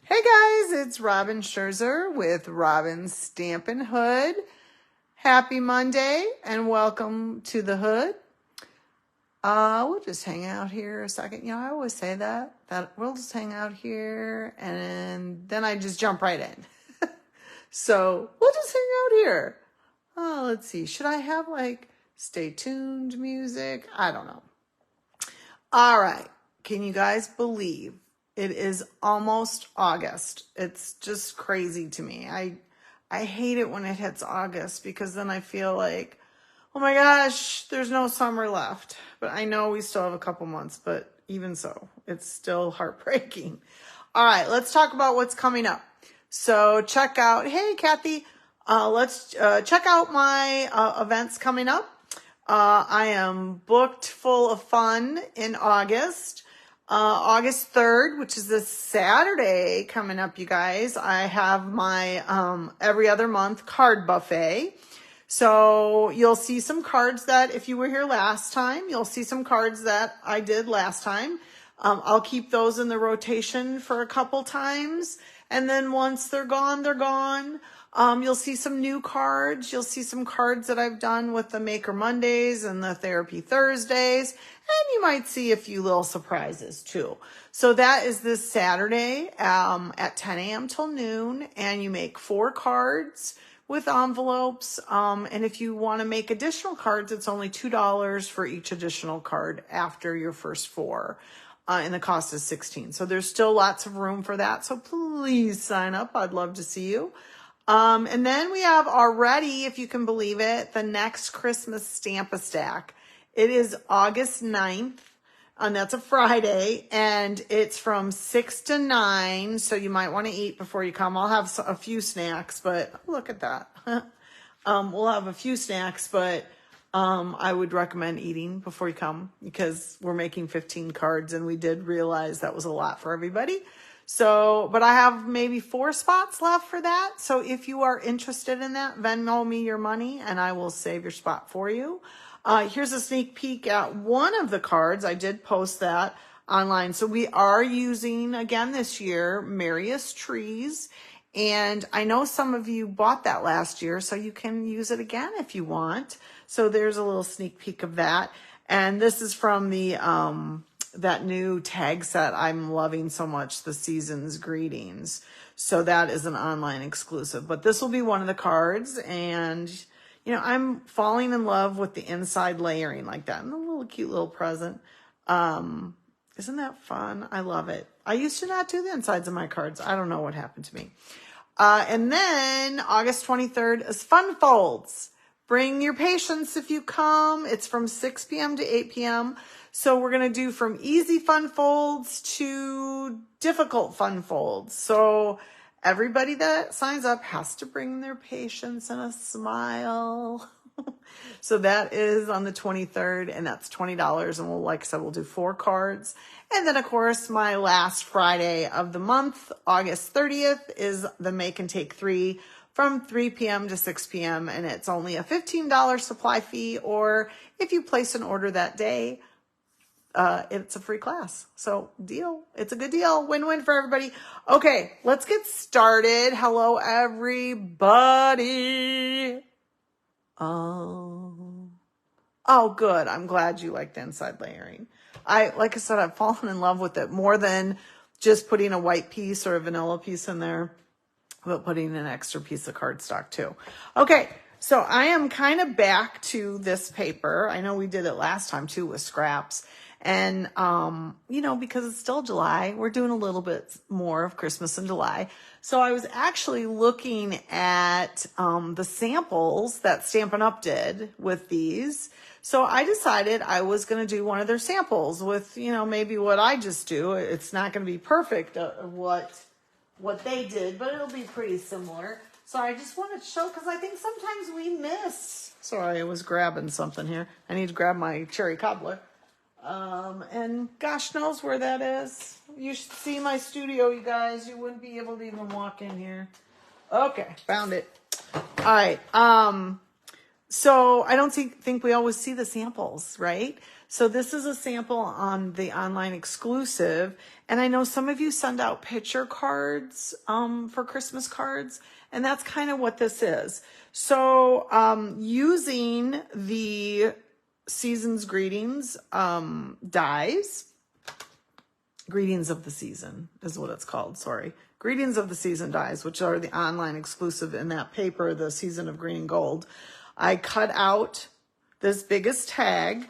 Hey guys, it's Robin Scherzer with Robin Stampin' Hood. Happy Monday and welcome to the Hood. We'll just hang out here a second. You know, I always say that we'll just hang out here and then I just jump right in. So we'll just hang out here. Let's see. Should I have like stay tuned music? I don't know. All right. Can you guys believe it is almost August? It's just crazy to me. I hate it when it hits August because then I feel like, oh my gosh, there's no summer left. But I know we still have a couple months, but even so, it's still heartbreaking. All right, let's talk about what's coming up. So check out, hey Kathy, let's check out my events coming up. I am booked full of fun in August. August 3rd, which is this Saturday coming up, you guys, I have my every other month card buffet. So you'll see some cards that if you were here last time, you'll see some cards that I did last time. I'll keep those in the rotation for a couple times. And then once they're gone, they're gone. You'll see some new cards. You'll see some cards that I've done with the Maker Mondays and the Therapy Thursdays. And you might see a few little surprises too. So that is this Saturday at 10 a.m. till noon. And you make 4 cards with envelopes. And if you want to make additional cards, it's only $2 for each additional card after your first 4. And the cost is $16. So there's still lots of room for that. So please sign up. I'd love to see you. And then we have already, if you can believe it, the next Christmas Stamp-A-Stack. It is August 9th, and that's a Friday, and it's from 6 to 9, so you might want to eat before you come. I'll have a few snacks, but look at that. We'll have a few snacks, but I would recommend eating before you come because we're making 15 cards, and we did realize that was a lot for everybody. So, but I have maybe 4 spots left for that. So if you are interested in that, Venmo me your money and I will save your spot for you. Here's a sneak peek at one of the cards. I did post that online. So we are using, again this year, Merriest Trees. And I know some of you bought that last year, so you can use it again if you want. So there's a little sneak peek of that. And this is from the that new tag set I'm loving so much, the Season's Greetings. So that is an online exclusive. But this will be one of the cards. And, you know, I'm falling in love with the inside layering like that. And a little cute little present. Isn't that fun? I love it. I used to not do the insides of my cards. I don't know what happened to me. And then August 23rd is Fun Folds. Bring your patients if you come. It's from 6 p.m. to 8 p.m. So we're going to do from easy fun folds to difficult fun folds. So everybody that signs up has to bring their patients and a smile. So that is on the 23rd, and that's $20. And we'll, like I said, we'll do 4 cards. And then, of course, my last Friday of the month, August 30th, is the Make and Take 3 from 3 p.m. to 6 p.m. And it's only a $15 supply fee, or if you place an order that day, it's a free class. So deal. It's a good deal. Win-win for everybody. Okay, let's get started. Hello, everybody. Oh, good. I'm glad you like the inside layering. Like I said, I've fallen in love with it more than just putting a white piece or a vanilla piece in there, but putting an extra piece of cardstock too. Okay. So I am kind of back to this paper. I know we did it last time too with scraps. And, you know, because it's still July, we're doing a little bit more of Christmas in July. So I was actually looking at the samples that Stampin' Up! Did with these. So I decided I was going to do one of their samples with, you know, maybe what I just do. It's not going to be perfect what they did, but it'll be pretty similar. So I just wanted to show, because I think sometimes we miss. Sorry, I was grabbing something here. I need to grab my cherry cobbler. And gosh knows where that is. You should see my studio, you guys. You wouldn't be able to even walk in here. Okay, found it. All right. So I don't think we always see the samples, right? So this is a sample on the online exclusive. And I know some of you send out picture cards for Christmas cards. And that's kind of what this is. So using the Season's Greetings dies. Greetings of the Season is what it's called, sorry. Greetings of the Season dies, which are the online exclusive in that paper, the Season of Green and Gold. I cut out this biggest tag.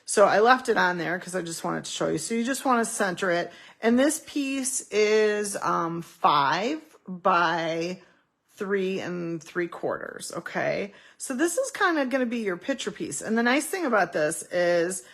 So I left it on there because I just wanted to show you. So you just want to center it. And this piece is 5 by 3 3/4, okay? So this is kind of going to be your picture piece. And the nice thing about this is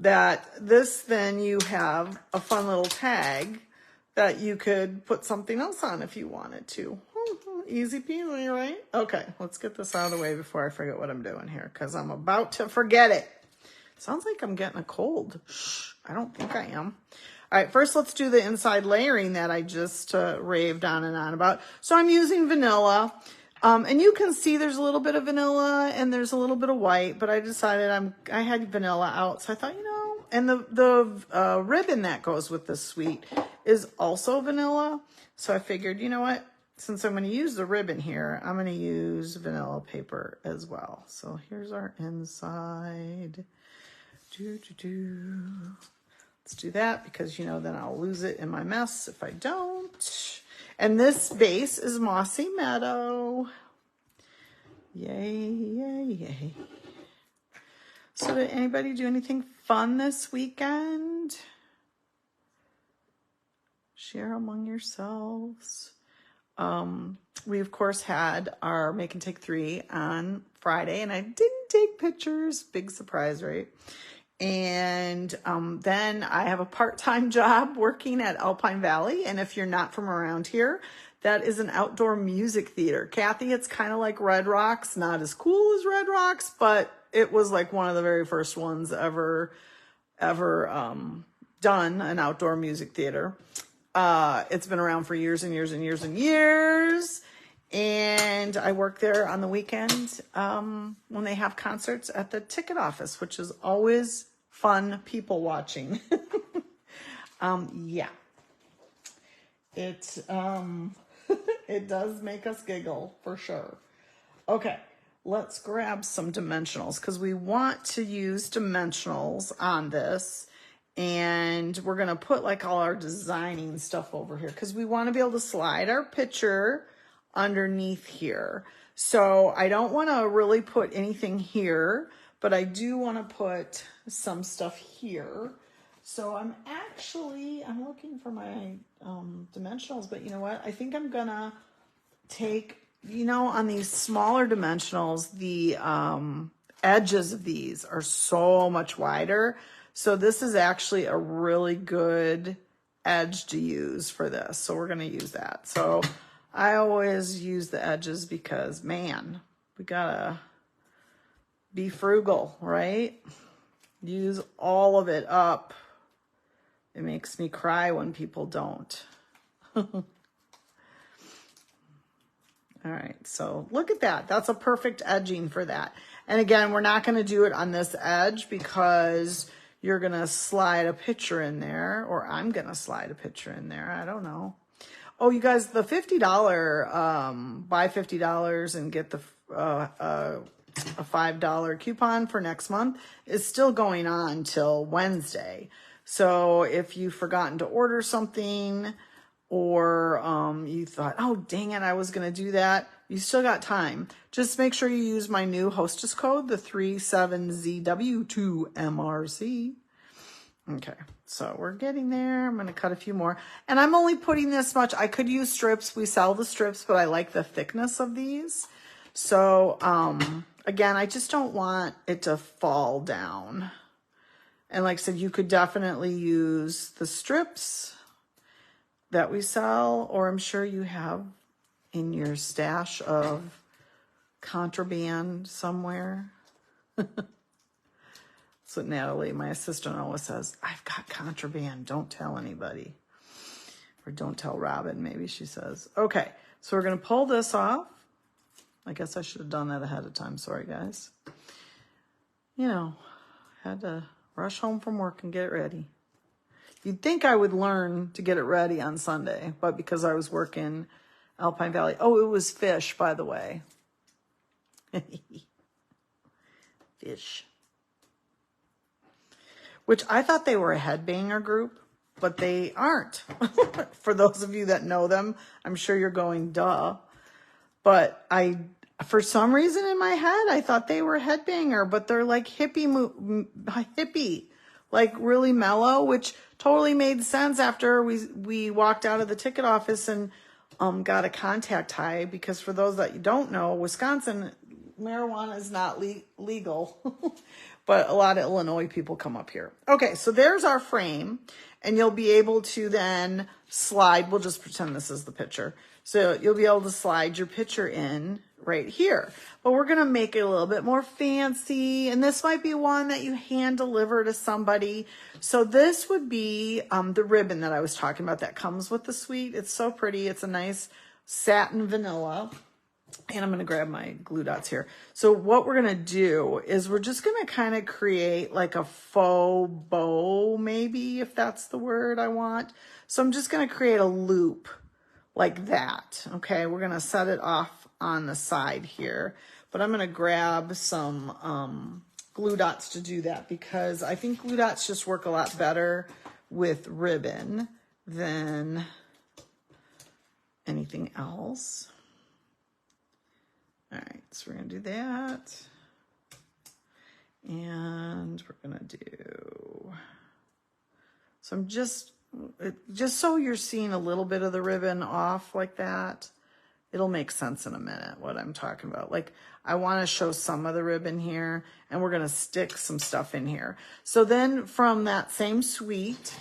that this, then you have a fun little tag that you could put something else on if you wanted to. Easy peasy, right? Okay, let's get this out of the way before I forget what I'm doing here because I'm about to forget it. Sounds like I'm getting a cold. Shh, I don't think I am. All right, first let's do the inside layering that I just raved on and on about. So I'm using vanilla. And you can see there's a little bit of vanilla and there's a little bit of white, but I decided I had vanilla out. So I thought, you know, and the ribbon that goes with this suite is also vanilla. So I figured, you know what? Since I'm going to use the ribbon here, I'm going to use vanilla paper as well. So here's our inside. Let's do that because, you know, then I'll lose it in my mess if I don't. And this base is Mossy Meadow. Yay, yay, yay. So did anybody do anything fun this weekend? Share among yourselves. We, of course, had our Make and Take 3 on Friday, and I didn't take pictures. Big surprise, right? And then I have a part-time job working at Alpine Valley. And if you're not from around here, that is an outdoor music theater. Kathy, it's kind of like Red Rocks, not as cool as Red Rocks, but it was like one of the very first ones ever done, an outdoor music theater. It's been around for years and years and years and years. And I work there on the weekend when they have concerts at the ticket office, which is always fun people watching. Yeah. It does make us giggle for sure. Okay, let's grab some dimensionals because we want to use dimensionals on this. And we're going to put like all our designing stuff over here because we want to be able to slide our picture underneath here. So I don't want to really put anything here, but I do want to put some stuff here. So I'm looking for my dimensionals, but you know what? I think I'm going to take, you know, on these smaller dimensionals, the edges of these are so much wider. So this is actually a really good edge to use for this. So we're going to use that. So I always use the edges because, man, we got to be frugal, right? Use all of it up. It makes me cry when people don't. All right, so look at that. That's a perfect edging for that. And again, we're not going to do it on this edge because you're going to slide a picture in there, or I'm going to slide a picture in there. I don't know. Oh, you guys, the $50, buy $50 and get the a $5 coupon for next month is still going on till Wednesday. So if you've forgotten to order something or you thought, oh, dang it, I was going to do that, you still got time. Just make sure you use my new hostess code, the 37ZW2MRC. Okay, so we're getting there. I'm going to cut a few more. And I'm only putting this much. I could use strips. We sell the strips, but I like the thickness of these. So, again, I just don't want it to fall down. And like I said, you could definitely use the strips that we sell, or I'm sure you have in your stash of contraband somewhere. That's what Natalie, my assistant, always says. I've got contraband. Don't tell anybody. Or don't tell Robin, maybe she says. Okay, so we're going to pull this off. I guess I should have done that ahead of time. Sorry, guys. You know, had to rush home from work and get it ready. You'd think I would learn to get it ready on Sunday, but because I was working Alpine Valley. Oh, it was Fish, by the way. Fish. Which I thought they were a headbanger group, but they aren't. For those of you that know them, I'm sure you're going, duh. But for some reason in my head, I thought they were headbanger, but they're like hippie, like really mellow, which totally made sense after we walked out of the ticket office and got a contact high, because for those that you don't know, Wisconsin, marijuana is not legal, but a lot of Illinois people come up here. Okay, so there's our frame, and you'll be able to then slide. We'll just pretend this is the picture. So you'll be able to slide your picture in right here. But we're going to make it a little bit more fancy. And this might be one that you hand deliver to somebody. So this would be the ribbon that I was talking about that comes with the suite. It's so pretty. It's a nice satin vanilla. And I'm going to grab my glue dots here. So what we're going to do is we're just going to kind of create like a faux bow, maybe, if that's the word I want. So I'm just going to create a loop like that. Okay, we're going to set it off on the side here. But I'm going to grab some glue dots to do that, because I think glue dots just work a lot better with ribbon than anything else. All right, so we're going to do that. And we're going to do, so I'm just so you're seeing a little bit of the ribbon off like that. It'll make sense in a minute what I'm talking about. Like, I want to show some of the ribbon here, and we're going to stick some stuff in here. So then from that same suite,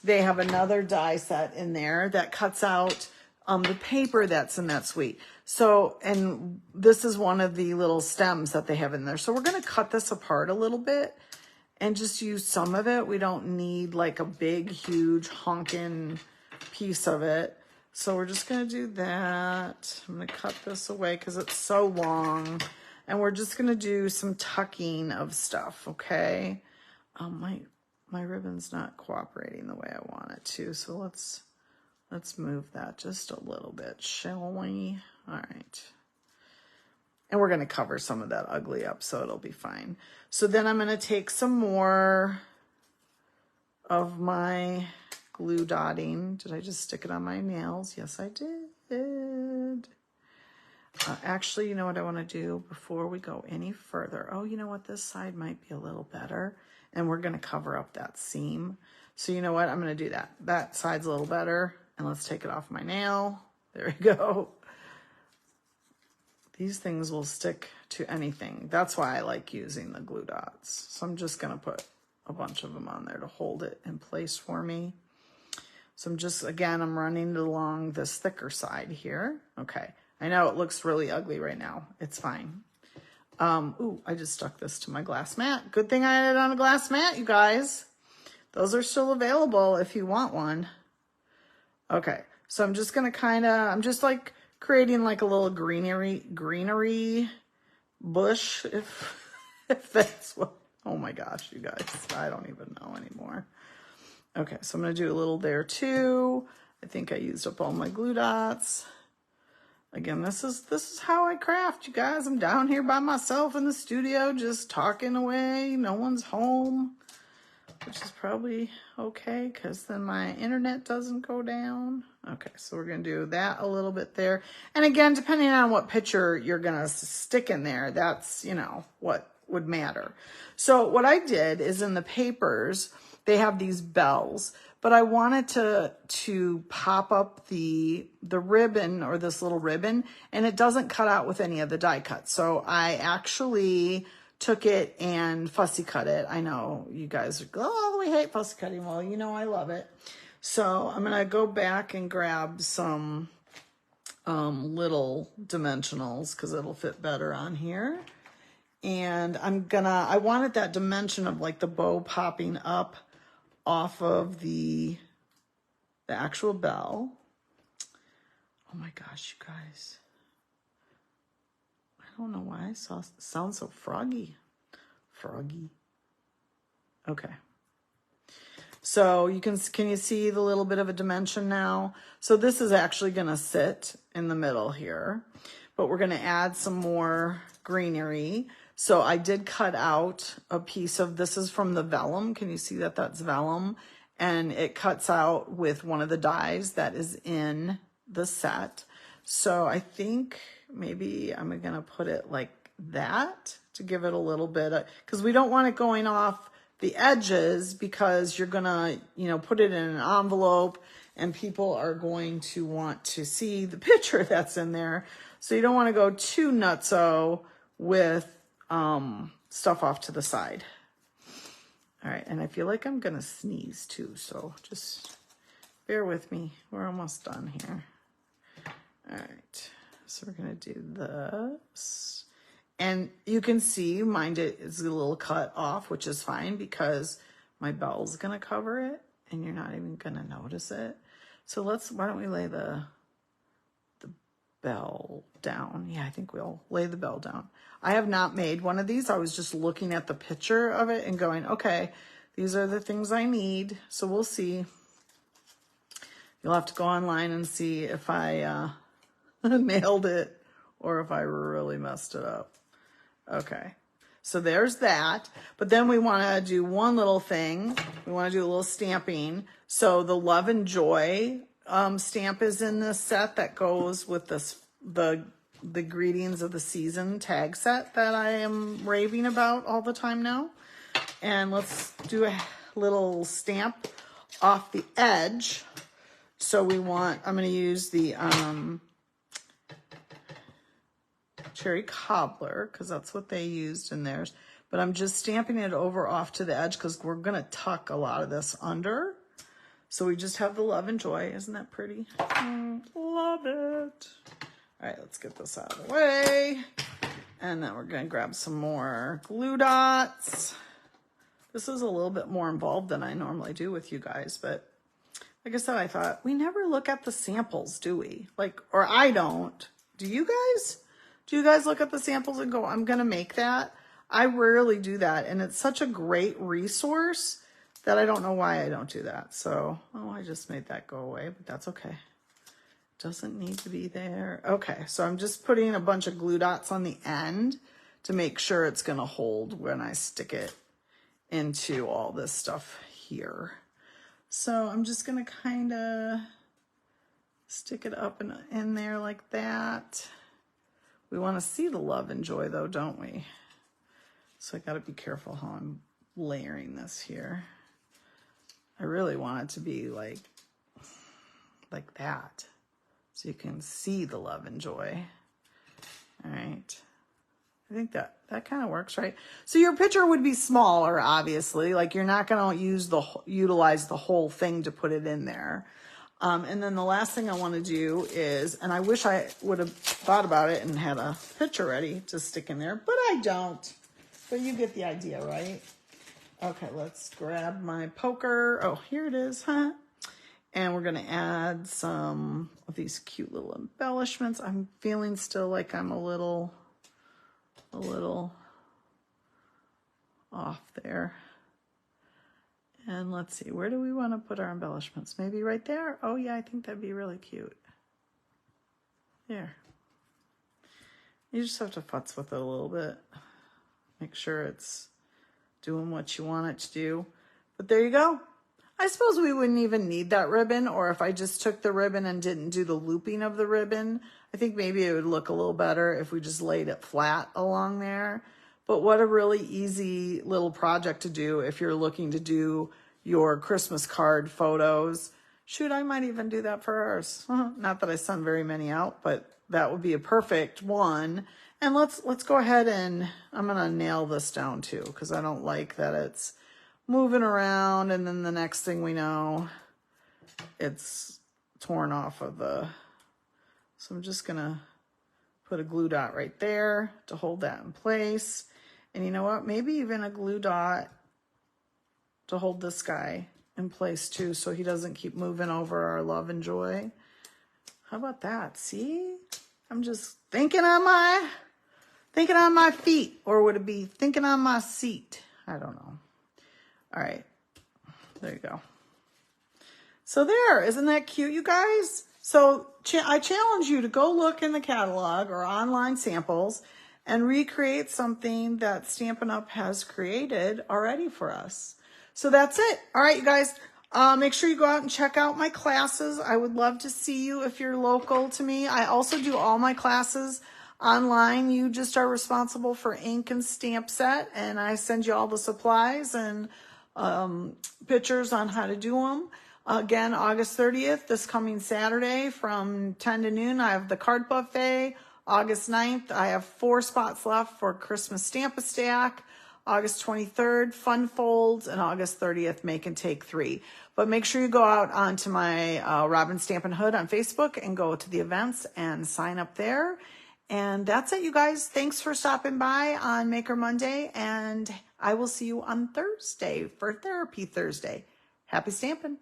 they have another die set in there that cuts out the paper that's in that suite. So, and this is one of the little stems that they have in there. So we're going to cut this apart a little bit and just use some of it. We don't need like a big, huge honking piece of it. So we're just going to do that. I'm going to cut this away because it's so long. And we're just going to do some tucking of stuff, okay? My ribbon's not cooperating the way I want it to. So let's move that just a little bit, shall we? All right. And we're going to cover some of that ugly up, so it'll be fine. So then I'm going to take some more of my glue dotting. Did I just stick it on my nails? Yes, I did. Actually, you know what I want to do before we go any further? Oh, you know what? This side might be a little better. And we're going to cover up that seam. So you know what? I'm going to do that. That side's a little better. And let's take it off my nail. There we go. These things will stick to anything. That's why I like using the glue dots. So I'm just going to put a bunch of them on there to hold it in place for me. So I'm just, again, I'm running it along this thicker side here. Okay. I know it looks really ugly right now. It's fine. Ooh, I just stuck this to my glass mat. Good thing I had it on a glass mat, you guys. Those are still available if you want one. Okay. So I'm just going to I'm just like creating like a little greenery bush, if that's what, oh my gosh, you guys, I don't even know anymore. Okay, so I'm going to do a little there too. I think I used up all my glue dots. Again, this is how I craft, you guys. I'm down here by myself in the studio, just talking away. No one's home, which is probably okay, because then my internet doesn't go down. Okay, so we're going to do that a little bit there. And again, depending on what picture you're going to stick in there, that's, you know, what would matter. So what I did is in the papers, they have these bells, but I wanted to pop up the ribbon, or this little ribbon, and it doesn't cut out with any of the die cuts. So I actually took it and fussy cut it. I know you guys are, oh, we hate fussy cutting. Well, you know I love it. So I'm going to go back and grab some little dimensionals because it'll fit better on here. And I wanted that dimension of like the bow popping up off of the actual bell. Oh my gosh, you guys. I don't know why I sound so froggy. Froggy. Okay. So can you see the little bit of a dimension now? So this is actually going to sit in the middle here, but we're going to add some more greenery. So I did cut out a piece of, this is from the vellum. Can you see that that's vellum? And it cuts out with one of the dies that is in the set. So I think maybe I'm going to put it like that to give it a little bit of, because we don't want it going off the edges, because you're gonna, put it in an envelope and people are going to want to see the picture that's in there. So you don't want to go too nutso with stuff off to the side. All right, and I feel like I'm gonna sneeze too, so just bear with me. We're almost done here. All right, so we're gonna do this. And you can see mine is a little cut off, which is fine because my bell's gonna cover it and you're not even gonna notice it. So why don't we lay the bell down? Yeah, I think we'll lay the bell down. I have not made one of these. I was just looking at the picture of it and going, okay, these are the things I need. So we'll see. You'll have to go online and see if I nailed it or if I really messed it up. Okay, so there's that. But then we want to do one little thing. We want to do a little stamping. So the Love and Joy stamp is in this set that goes with the greetings of the season tag set that I am raving about all the time now. And let's do a little stamp off the edge. So I'm going to use the Cherry Cobbler, because that's what they used in theirs. But I'm just stamping it over off to the edge because we're going to tuck a lot of this under. So we just have the Love and Joy. Isn't that pretty? Love it. All right, let's get this out of the way. And then we're going to grab some more glue dots. This is a little bit more involved than I normally do with you guys, but like I said, I thought we never look at the samples, do we? Or I don't. Do you guys? Do you guys look at the samples and go, I'm going to make that? I rarely do that. And it's such a great resource that I don't know why I don't do that. So, I just made that go away, but that's okay. Doesn't need to be there. Okay, so I'm just putting a bunch of glue dots on the end to make sure it's going to hold when I stick it into all this stuff here. So I'm just going to kind of stick it up and in there like that. We want to see the Love and Joy though, don't we? So I got to be careful how I'm layering this here. I really want it to be like that, so you can see the Love and Joy. All right. I think that kind of works, right? So your picture would be smaller, obviously. Like you're not going to utilize the whole thing to put it in there. And then the last thing I want to do is, and I wish I would have thought about it and had a picture ready to stick in there, but I don't. But you get the idea, right? Okay, let's grab my poker. Oh, here it is, huh? And we're going to add some of these cute little embellishments. I'm feeling still like I'm a little off there. And let's see, where do we want to put our embellishments? Maybe right there? Oh yeah, I think that'd be really cute. There. You just have to futz with it a little bit. Make sure it's doing what you want it to do. But there you go. I suppose we wouldn't even need that ribbon, or if I just took the ribbon and didn't do the looping of the ribbon, I think maybe it would look a little better if we just laid it flat along there. But what a really easy little project to do if you're looking to do your Christmas card photos. Shoot, I might even do that for ours. Not that I send very many out, but that would be a perfect one. And let's go ahead and I'm going to nail this down too, because I don't like that it's moving around and then the next thing we know, it's torn off of the... So I'm just going to put a glue dot right there to hold that in place. And you know what? Maybe even a glue dot to hold this guy in place too, so he doesn't keep moving over our Love and Joy. How about that? See? I'm just thinking on my feet, or would it be thinking on my seat? I don't know. All right. There you go. So there, isn't that cute, you guys? So I challenge you to go look in the catalog or online samples and recreate something that Stampin' Up! Has created already for us. So that's it. All right, you guys, make sure you go out and check out my classes. I would love to see you if you're local to me. I also do all my classes online. You just are responsible for ink and stamp set, and I send you all the supplies and pictures on how to do them. Again, August 30th, this coming Saturday from 10 to noon, I have the card buffet. August 9th, I have 4 spots left for Christmas Stamp-A-Stack. August 23rd, Fun Folds, and August 30th, Make and Take 3. But make sure you go out onto my Robin Stampin' Hood on Facebook and go to the events and sign up there. And that's it, you guys. Thanks for stopping by on Maker Monday, and I will see you on Thursday for Therapy Thursday. Happy stamping.